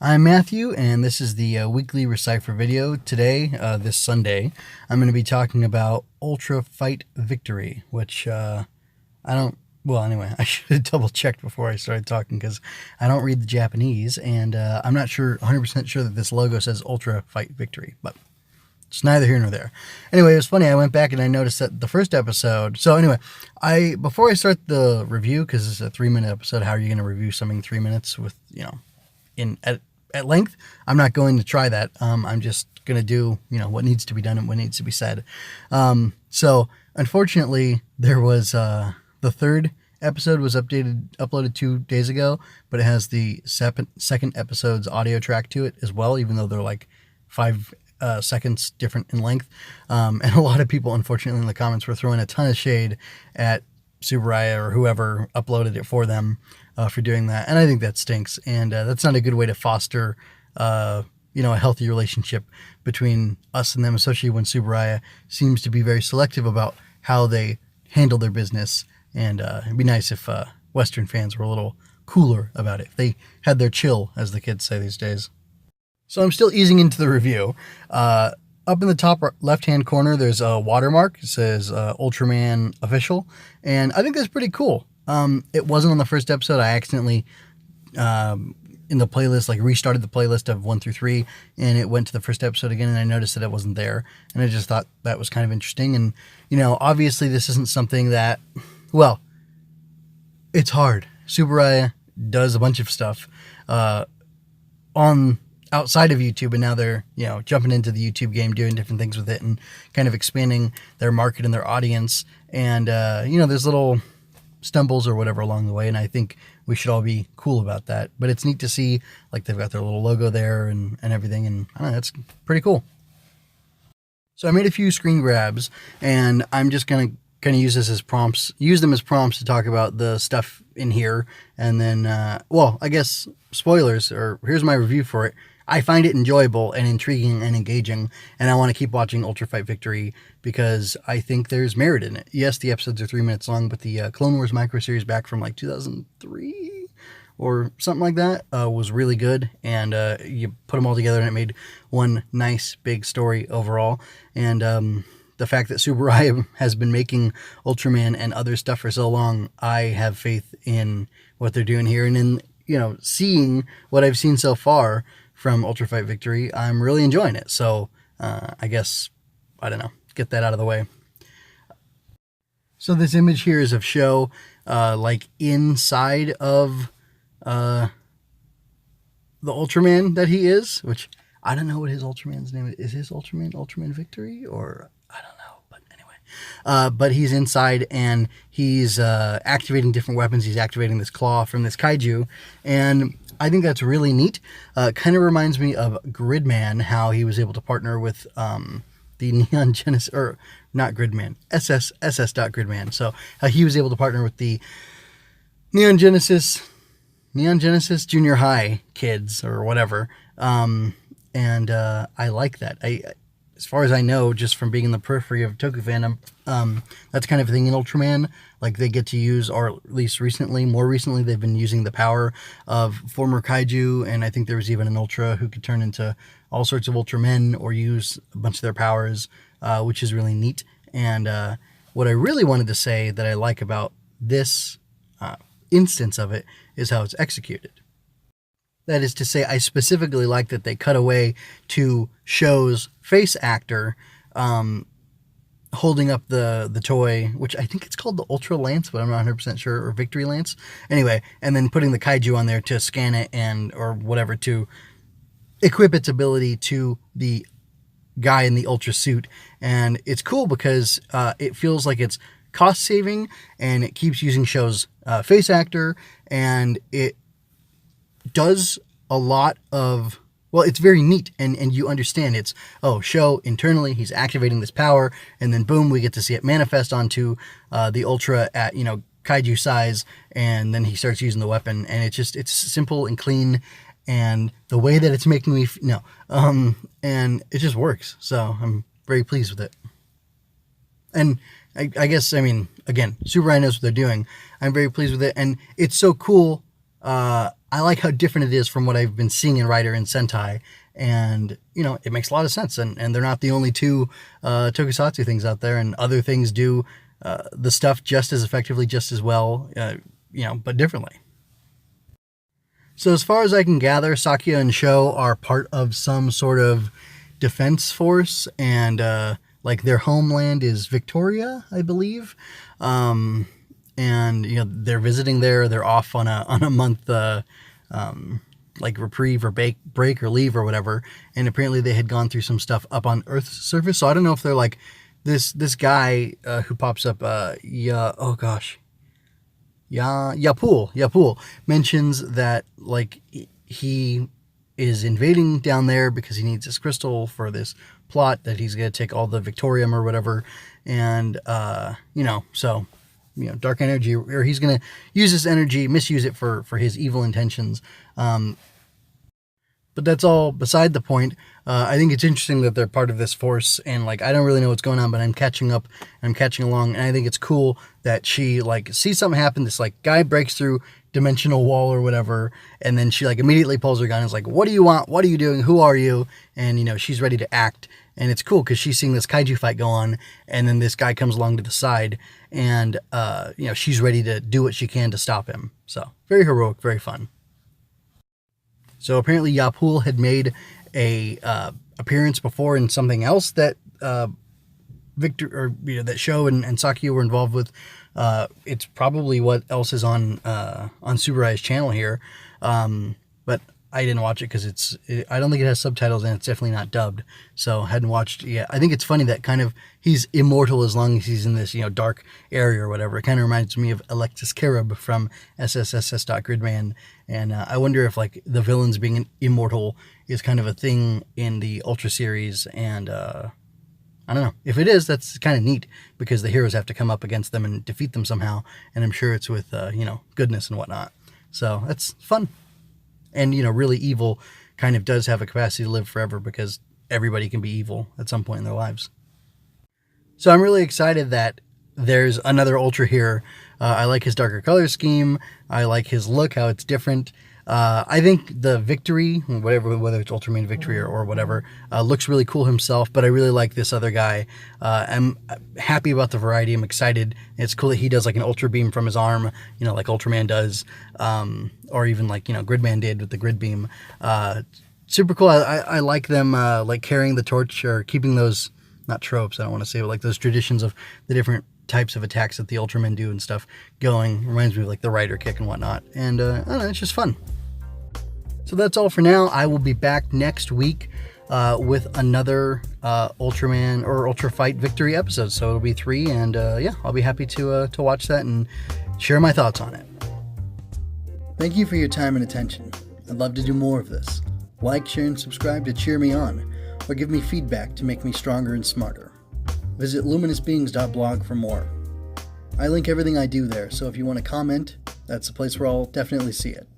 I'm Matthew, and this is the weekly Recipher video. Today, this Sunday, I'm going to be talking about Ultra Fight Victory, which I don't. Well, anyway, I should have double checked before I started talking because I don't read the Japanese, and I'm not 100% sure that this logo says Ultra Fight Victory, but it's neither here nor there. Anyway, it was funny. I went back and I noticed that the first episode. So anyway, before I start the review, because it's a 3-minute episode, how are you going to review something 3 minutes with at length? I'm not going to try that. I'm just going to do, what needs to be done and what needs to be said. So unfortunately, there was the third episode was uploaded 2 days ago, but it has the second episode's audio track to it as well, even though they're like 5 seconds different in length. And a lot of people, unfortunately, in the comments were throwing a ton of shade at Tsuburaya or whoever uploaded it for them for doing that. And I think that stinks. And that's not a good way to foster, a healthy relationship between us and them, especially when Tsuburaya seems to be very selective about how they handle their business. And it'd be nice if Western fans were a little cooler about it. If they had their chill, as the kids say these days. So I'm still easing into the review. Up in the top left-hand corner, there's a watermark. It says Ultraman Official, and I think that's pretty cool. It wasn't on the first episode. I accidentally, in the playlist, restarted the playlist of 1 through 3, and it went to the first episode again, and I noticed that it wasn't there, and I just thought that was kind of interesting. And, obviously this isn't something that, it's hard. Tsuburaya does a bunch of stuff outside of YouTube, and now they're, jumping into the YouTube game, doing different things with it and kind of expanding their market and their audience. And, there's little stumbles or whatever along the way, and I think we should all be cool about that. But it's neat to see, they've got their little logo there and everything, and I don't know, that's pretty cool. So I made a few screen grabs, and I'm just going to kind of use them as prompts to talk about the stuff in here. And then, I guess spoilers, or here's my review for it. I find it enjoyable and intriguing and engaging, and I want to keep watching Ultra Fight Victory because I think there's merit in it. Yes, the episodes are 3 minutes long, but the Clone Wars micro series back from 2003 or something like that was really good, and you put them all together and it made one nice big story overall. And the fact that Tsuburaya has been making Ultraman and other stuff for so long, I have faith in what they're doing here, and in seeing what I've seen so far from Ultra Fight Victory, I'm really enjoying it. So I guess, I don't know, get that out of the way. So this image here is of Sho, inside of the Ultraman that he is, which I don't know what his Ultraman's name is. Is his Ultraman Victory, or I don't know, but anyway. But he's inside, and he's activating different weapons. He's activating this claw from this kaiju, and I think that's really neat. Kind of reminds me of Gridman, how he was able to partner with the Neon Genesis, or not Gridman, SS.Gridman. So he was able to partner with the Neon Genesis Junior High kids, or whatever. And I like that. As far as I know, just from being in the periphery of Toku fandom, that's kind of a thing in Ultraman. They get to use, or at least more recently, they've been using the power of former kaiju, and I think there was even an Ultra who could turn into all sorts of Ultramen or use a bunch of their powers, which is really neat. And what I really wanted to say that I like about this instance of it is how it's executed. That is to say, I specifically like that they cut away to Sho's face actor holding up the toy, which I think it's called the Ultra Lance, but I'm not 100% sure, or Victory Lance. Anyway, and then putting the kaiju on there to scan it or whatever, to equip its ability to the guy in the Ultra suit. And it's cool because it feels like it's cost saving, and it keeps using Sho's face actor, and it does a lot of, it's very neat, and you understand it's, Sho internally, he's activating this power, and then boom, we get to see it manifest onto the Ultra at, kaiju size, and then he starts using the weapon, and it's simple and clean, and the way that it's making me, and it just works, so I'm very pleased with it. And I guess, again, Tsuburaya knows what they're doing. I'm very pleased with it, and it's so cool. I like how different it is from what I've been seeing in Rider and Sentai. And, you know, it makes a lot of sense. And they're not the only two tokusatsu things out there. And other things do the stuff just as effectively, just as well, you know, but differently. So as far as I can gather, Sakuya and Sho are part of some sort of defense force. And like their homeland is Victoria, I believe. And, you know, they're visiting there. They're off on a month like reprieve or break or leave or whatever, and apparently they had gone through some stuff up on Earth's surface. So I don't know if they're like this guy who pops up. Yapul mentions that like he is invading down there because he needs this crystal for this plot that he's gonna take all the Victorium or whatever, and you know, so. You know, dark energy, or he's going to use this energy, misuse it for his evil intentions. But that's all beside the point. I think it's interesting that they're part of this force, and like, I don't really know what's going on, but I'm catching up and I'm catching along. And I think it's cool that she like sees something happen. This like guy breaks through dimensional wall or whatever. And then she like immediately pulls her gun and is like, what do you want? What are you doing? Who are you? And, you know, she's ready to act. And it's cool because she's seeing this kaiju fight go on, and then this guy comes along to the side, and, you know, she's ready to do what she can to stop him. So very heroic, very fun. So apparently Yapul had made a appearance before in something else that Victor, or you know, that Sho and Sakuya were involved with. It's probably what else is on Tsuburai's channel here, but I didn't watch it because I don't think it has subtitles, and it's definitely not dubbed. So I hadn't watched it yet. I think it's funny that kind of he's immortal as long as he's in this, you know, dark area or whatever. It kind of reminds me of Alexis Carib from SSSS.Gridman. And I wonder if like the villains being immortal is kind of a thing in the Ultra series. And I don't know. If it is, that's kind of neat because the heroes have to come up against them and defeat them somehow. And I'm sure it's with, you know, goodness and whatnot. So that's fun. And, you know, really evil kind of does have a capacity to live forever because everybody can be evil at some point in their lives. So I'm really excited that there's another Ultra here. I like his darker color scheme. I like his look, how it's different. I think the Victory, whether it's Ultraman Victory or whatever, looks really cool himself, but I really like this other guy. I'm happy about the variety. I'm excited. It's cool that he does like an Ultra Beam from his arm, you know, like Ultraman does, or even like, you know, Gridman did with the Grid Beam. Super cool. I like them like carrying the torch or keeping those, not tropes, I don't want to say, but like those traditions of the different types of attacks that the Ultramen do and stuff going. Reminds me of like the Rider Kick and whatnot. And I don't know, it's just fun. So that's all for now. I will be back next week with another Ultraman or Ultra Fight Victory episode. So it'll be 3, and yeah, I'll be happy to watch that and share my thoughts on it. Thank you for your time and attention. I'd love to do more of this. Like, share, and subscribe to cheer me on, or give me feedback to make me stronger and smarter. Visit luminousbeings.blog for more. I link everything I do there, so if you want to comment, that's the place where I'll definitely see it.